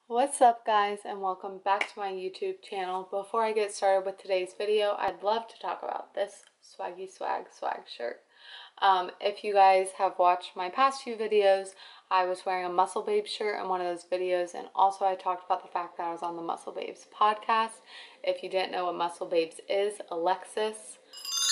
What's up guys, and welcome back to my YouTube channel. Before I get started with today's video, I'd love to talk about this swaggy swag shirt. If you guys have watched my past few videos, I was wearing a Muscle Babes shirt in one of those videos, and also I talked about the fact that I was on the Muscle Babes podcast. If you didn't know what Muscle Babes is, Alexis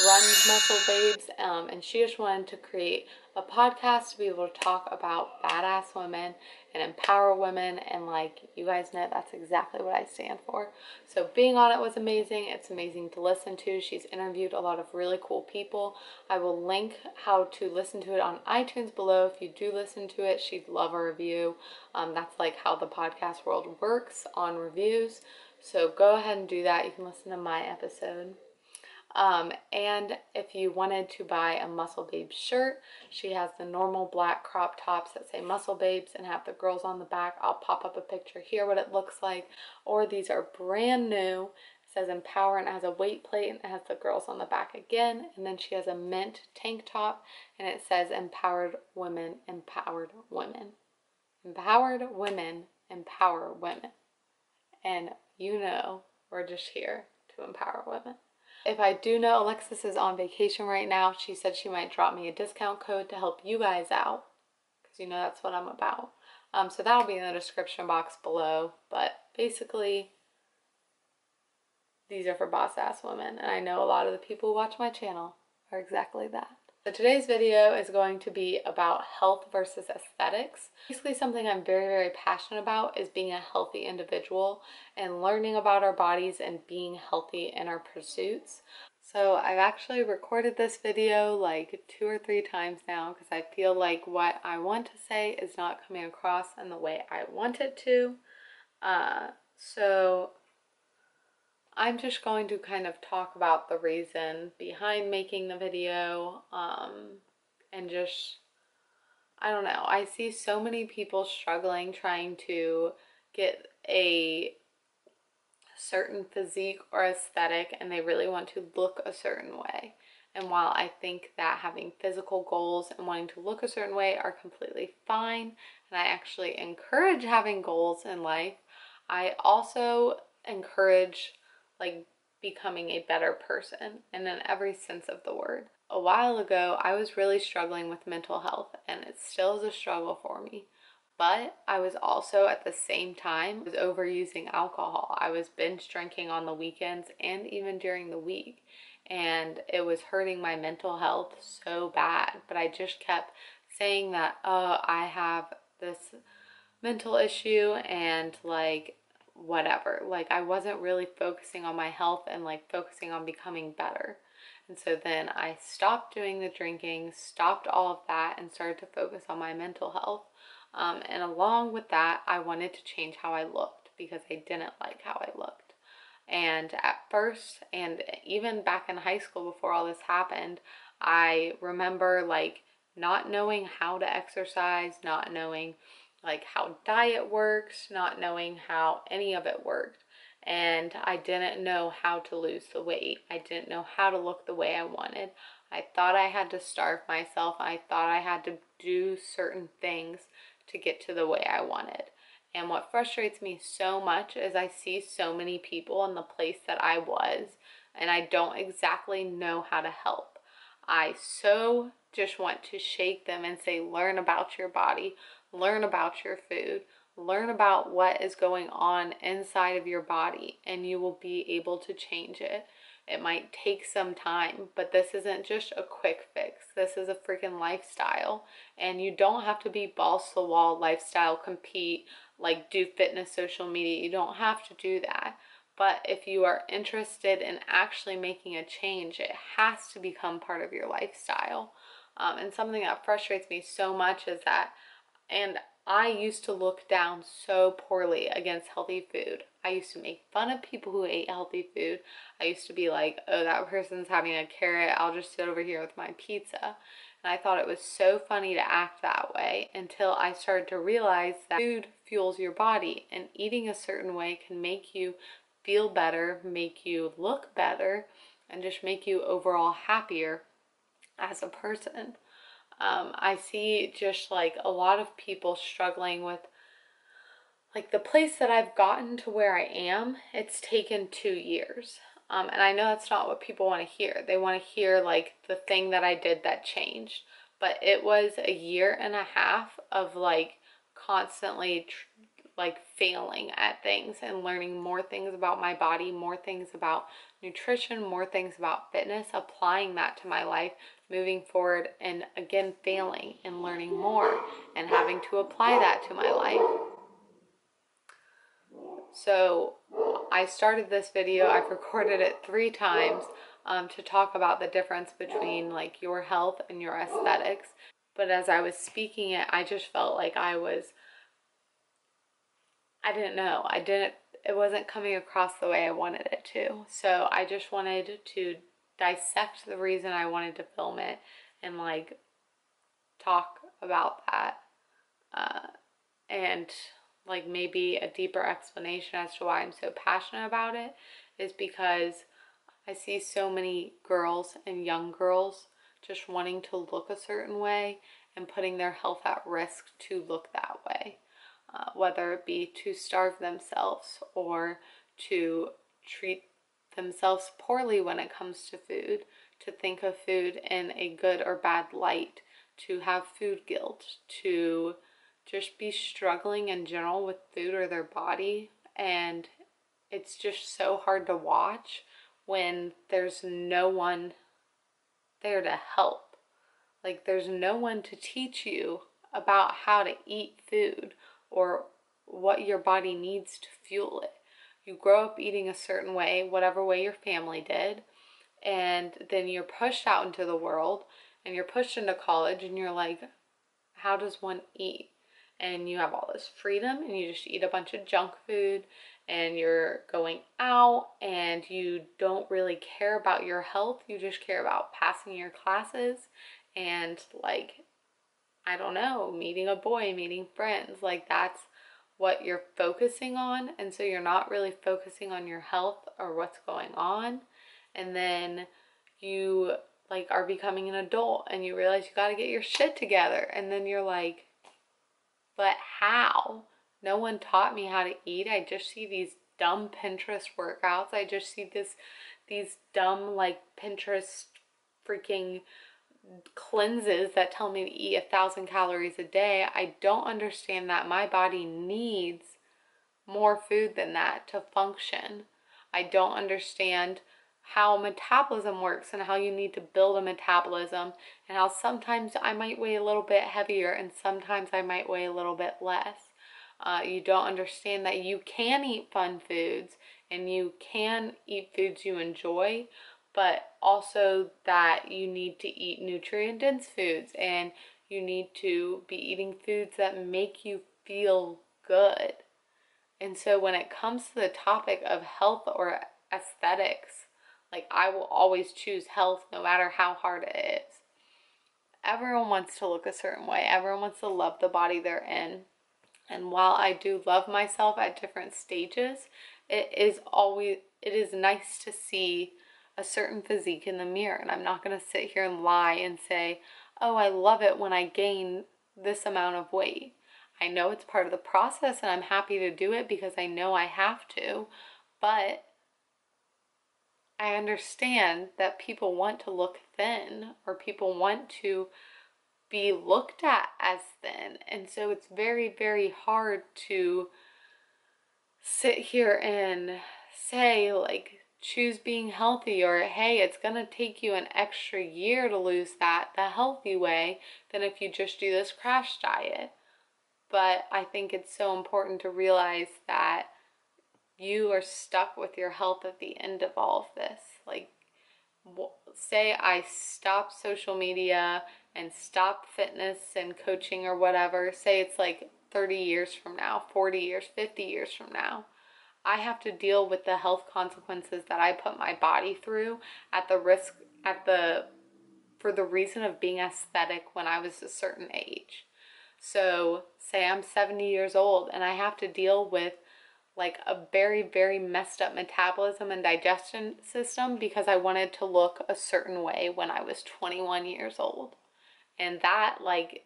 runs Muscle Babes, and she just wanted to create a podcast to be able to talk about badass women and empower women, and like you guys know, that's exactly what I stand for. So being on it was amazing. It's amazing to listen to. She's interviewed a lot of really cool people. I will link how to listen to it on iTunes below. If you do listen to it, she'd love a review. That's like how the podcast world works on reviews. So go ahead and do that. You can listen to my episode. And if you wanted to buy a Muscle Babes shirt, she has the normal black crop tops that say Muscle Babes and have the girls on the back. I'll pop up a picture here what it looks like. Or these are brand new. It says Empower and it has a weight plate and it has the girls on the back again. And then she has a mint tank top and it says Empowered Women, Empowered Women. Empowered Women, Empower Women. And you know, we're just here to empower women. If I do know Alexis is on vacation right now, she said she might drop me a discount code to help you guys out, because you know that's what I'm about. So that'll be in the description box below. But basically, these are for boss ass women, and I know a lot of the people who watch my channel are exactly that. So today's video is going to be about health versus aesthetics. Basically something I'm very passionate about is being a healthy individual and learning about our bodies and being healthy in our pursuits. So I've actually recorded this video like 2 or 3 times now because I feel like what I want to say is not coming across in the way I want it to. So I'm just going to kind of talk about the reason behind making the video, and just, I don't know, I see so many people struggling trying to get a certain physique or aesthetic, and they really want to look a certain way. And while I think that having physical goals and wanting to look a certain way are completely fine, and I actually encourage having goals in life, I also encourage like becoming a better person, and in every sense of the word. A while ago, I was really struggling with mental health, and it still is a struggle for me. But I was also at the same time overusing alcohol. I was binge drinking on the weekends and even during the week, and it was hurting my mental health so bad. But I just kept saying that, oh, I have this mental issue and like whatever. Like I wasn't really focusing on my health and like focusing on becoming better. And so then I stopped doing the drinking, stopped all of that, and started to focus on my mental health. And along with that, I wanted to change how I looked because I didn't like how I looked. And at first, and even back in high school before all this happened, I remember like not knowing how to exercise, not knowing like how diet works, not knowing how any of it worked. And I didn't know how to lose the weight. I didn't know how to look the way I wanted. I thought I had to starve myself. I thought I had to do certain things to get to the way I wanted. And what frustrates me so much is I see so many people in the place that I was, and I don't exactly know how to help. I so just want to shake them and say, learn about your body, learn about your food, learn about what is going on inside of your body, and you will be able to change it. It might take some time, but this isn't just a quick fix. This is a freaking lifestyle, and you don't have to be balls to the wall lifestyle, compete, like do fitness social media. You don't have to do that. But if you are interested in actually making a change, it has to become part of your lifestyle. And something that frustrates me so much is that, and I used to look down so poorly against healthy food. I used to make fun of people who ate healthy food. I used to be like, oh, that person's having a carrot, I'll just sit over here with my pizza. And I thought it was so funny to act that way until I started to realize that food fuels your body, and eating a certain way can make you feel better, make you look better, and just make you overall happier as a person. I see just like a lot of people struggling with like the place that I've gotten to where I am, it's taken 2 years. And I know that's not what people want to hear. They want to hear like the thing that I did that changed. But it was a year and a half of like constantly like failing at things and learning more things about my body, more things about nutrition, more things about fitness, applying that to my life, moving forward, and again failing and learning more and having to apply that to my life. So I started this video, I've recorded it 3 times to talk about the difference between like your health and your aesthetics. But as I was speaking it, I just felt like I didn't know. It wasn't coming across the way I wanted it to. So I just wanted to dissect the reason I wanted to film it and like talk about that. And like maybe a deeper explanation as to why I'm so passionate about it is because I see so many girls and young girls just wanting to look a certain way and putting their health at risk to look that way. Whether it be to starve themselves or to treat themselves poorly when it comes to food, to think of food in a good or bad light, to have food guilt, to just be struggling in general with food or their body. And it's just so hard to watch when there's no one there to help. Like there's no one to teach you about how to eat food or what your body needs to fuel it. You grow up eating a certain way, whatever way your family did, and then you're pushed out into the world and you're pushed into college and you're like, how does one eat? And you have all this freedom and you just eat a bunch of junk food and you're going out and you don't really care about your health. You just care about passing your classes and like, I don't know, meeting a boy, meeting friends. Like that's what you're focusing on. And so you're not really focusing on your health or what's going on. And then you like are becoming an adult and you realize you got to get your shit together. And then you're like, but how? No one taught me how to eat. I just see these dumb Pinterest workouts. I just see these dumb like Pinterest freaking cleanses that tell me to eat 1,000 calories a day. I don't understand that my body needs more food than that to function. I don't understand how metabolism works and how you need to build a metabolism and how sometimes I might weigh a little bit heavier and sometimes I might weigh a little bit less. You don't understand that you can eat fun foods and you can eat foods you enjoy, but also that you need to eat nutrient-dense foods and you need to be eating foods that make you feel good. And so when it comes to the topic of health or aesthetics, like I will always choose health no matter how hard it is. Everyone wants to look a certain way. Everyone wants to love the body they're in. And while I do love myself at different stages, it is nice to see a certain physique in the mirror. And I'm not going to sit here and lie and say, oh, I love it when I gain this amount of weight. I know it's part of the process and I'm happy to do it because I know I have to, but I understand that people want to look thin or people want to be looked at as thin. And so it's very, very hard to sit here and say like, choose being healthy or hey, it's gonna take you an extra year to lose that the healthy way than if you just do this crash diet. But I think it's so important to realize that you are stuck with your health at the end of all of this. Like, say I stop social media and stop fitness and coaching or whatever. Say it's like 30 years from now, 40 years, 50 years from now. I have to deal with the health consequences that I put my body through for the reason of being aesthetic when I was a certain age. So say I'm 70 years old and I have to deal with like a very, very messed up metabolism and digestion system because I wanted to look a certain way when I was 21 years old. And that like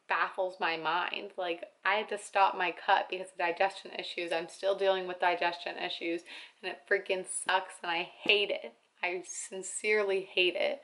baffles my mind. Like, I had to stop my cut because of digestion issues. I'm still dealing with digestion issues, and it freaking sucks, and I hate it. I sincerely hate it.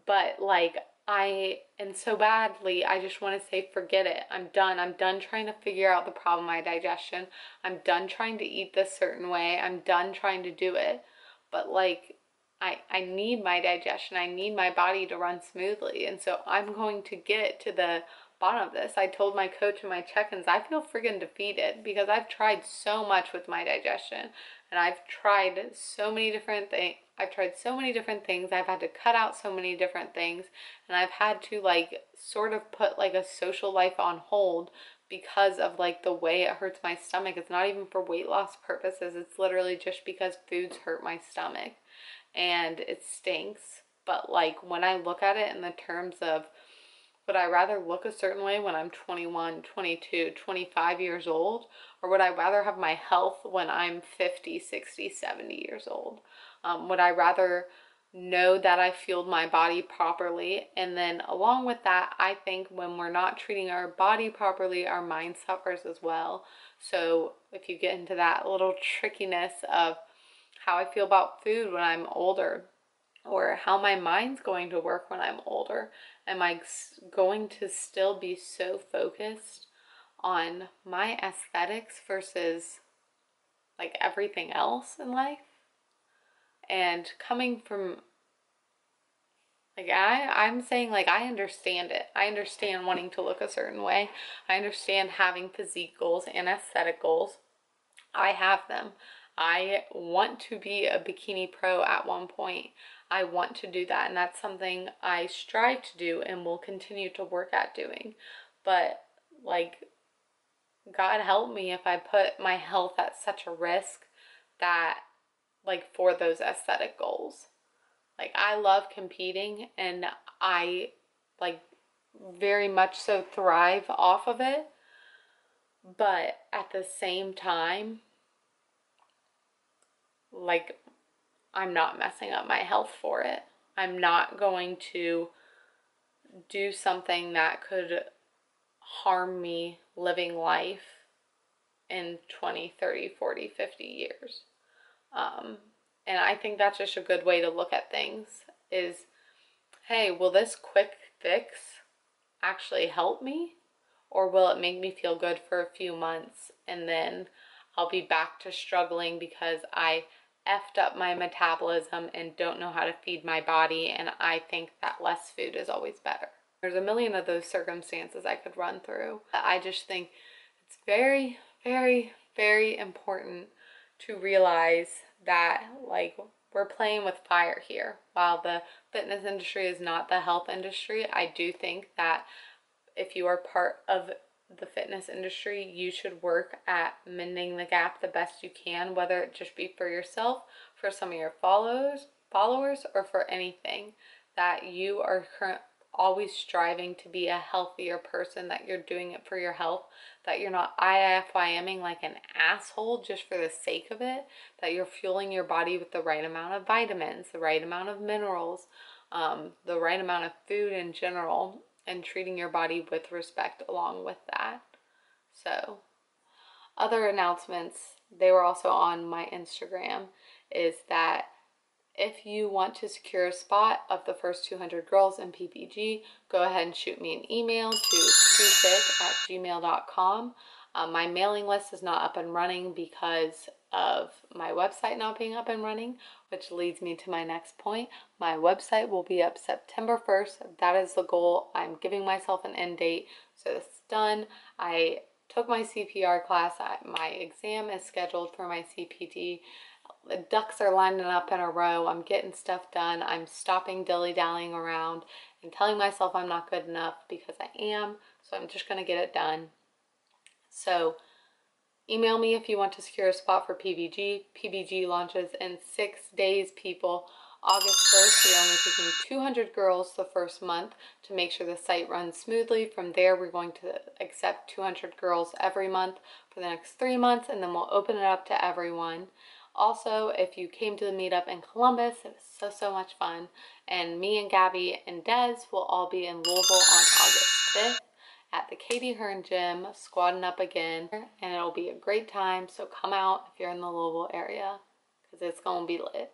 But like, and so badly, I just want to say, forget it. I'm done. I'm done trying to figure out the problem with my digestion. I'm done trying to eat this certain way. I'm done trying to do it. But like, I need my digestion. I need my body to run smoothly. And so I'm going to get to the bottom of this. I told my coach in my check-ins, I feel friggin' defeated because I've tried so much with my digestion, and I've tried so many different things. I've had to cut out so many different things, and I've had to like sort of put like a social life on hold because of like the way it hurts my stomach. It's not even for weight loss purposes. It's literally just because foods hurt my stomach and it stinks. But like, when I look at it in the terms of, would I rather look a certain way when I'm 21, 22, 25 years old? Or would I rather have my health when I'm 50, 60, 70 years old? Would I rather know that I fueled my body properly? And then along with that, I think when we're not treating our body properly, our mind suffers as well. So if you get into that little trickiness of how I feel about food when I'm older, or how my mind's going to work when I'm older, am I going to still be so focused on my aesthetics versus like everything else in life? And coming from like, I'm saying, like, I understand it. I understand wanting to look a certain way. I understand having physique goals and aesthetic goals. I have them. I want to be a bikini pro at one point. I want to do that, and that's something I strive to do and will continue to work at doing. But like, God help me if I put my health at such a risk that, like, for those aesthetic goals. Like, I love competing, and I like very much so thrive off of it. But at the same time, like, I'm not messing up my health for it. I'm not going to do something that could harm me living life in 20, 30, 40, 50 years. And I think that's just a good way to look at things is, hey, will this quick fix actually help me? Or will it make me feel good for a few months and then I'll be back to struggling because I effed up my metabolism and don't know how to feed my body, and I think that less food is always better. There's a million of those circumstances I could run through. I just think it's very, very, very important to realize that, like, we're playing with fire here. While the fitness industry is not the health industry, I do think that if you are part of the fitness industry, you should work at mending the gap the best you can, whether it just be for yourself, for some of your followers, or for anything. That you are always striving to be a healthier person, that you're doing it for your health, that you're not IFYMing like an asshole just for the sake of it, that you're fueling your body with the right amount of vitamins, the right amount of minerals, the right amount of food in general, and treating your body with respect along with that. So, other announcements, they were also on my Instagram, is that if you want to secure a spot of the first 200 girls in PPG, go ahead and shoot me an email to prefit@gmail.com. My mailing list is not up and running because of my website not being up and running, which leads me to my next point. My website will be up September 1st. That is the goal. I'm giving myself an end date, so it's done. I took my CPR class. My exam is scheduled for my CPT. The ducks are lining up in a row. I'm getting stuff done. I'm stopping dilly-dallying around and telling myself I'm not good enough, because I am. So I'm just going to get it done. So email me if you want to secure a spot for PVG. PVG launches in 6 days, people. August 1st, we are only taking 200 girls the first month to make sure the site runs smoothly. From there, we're going to accept 200 girls every month for the next 3 months, and then we'll open it up to everyone. Also, if you came to the meetup in Columbus, it was so much fun. And me and Gabby and Des will all be in Louisville on August 5th. at the Katie Hearn Gym, squatting up again, and it'll be a great time. So come out if you're in the Louisville area, because it's going to be lit.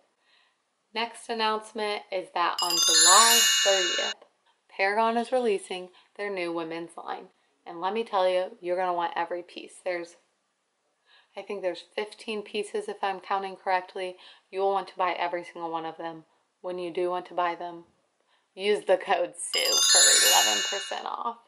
Next announcement is that on July 30th, Paragon is releasing their new women's line. And let me tell you, you're going to want every piece. I think there's 15 pieces if I'm counting correctly. You will want to buy every single one of them. When you do want to buy them, use the code SUE for 11% off.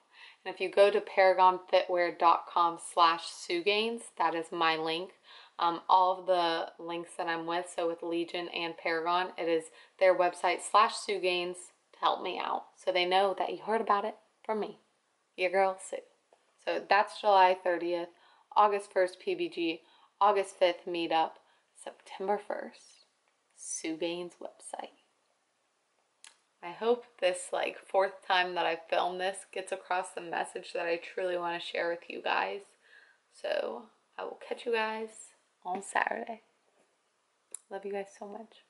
And if you go to paragonfitwear.com/SueGainz, that is my link. All of the links that I'm with, so with Legion and Paragon, it is their website /SueGainz to help me out. So they know that you heard about it from me, your girl Sue. So that's July 30th, August 1st PBG, August 5th meetup, September 1st, Sue Gainz website. I hope this fourth time that I filmed this gets across the message that I truly want to share with you guys. So I will catch you guys on Saturday. Love you guys so much.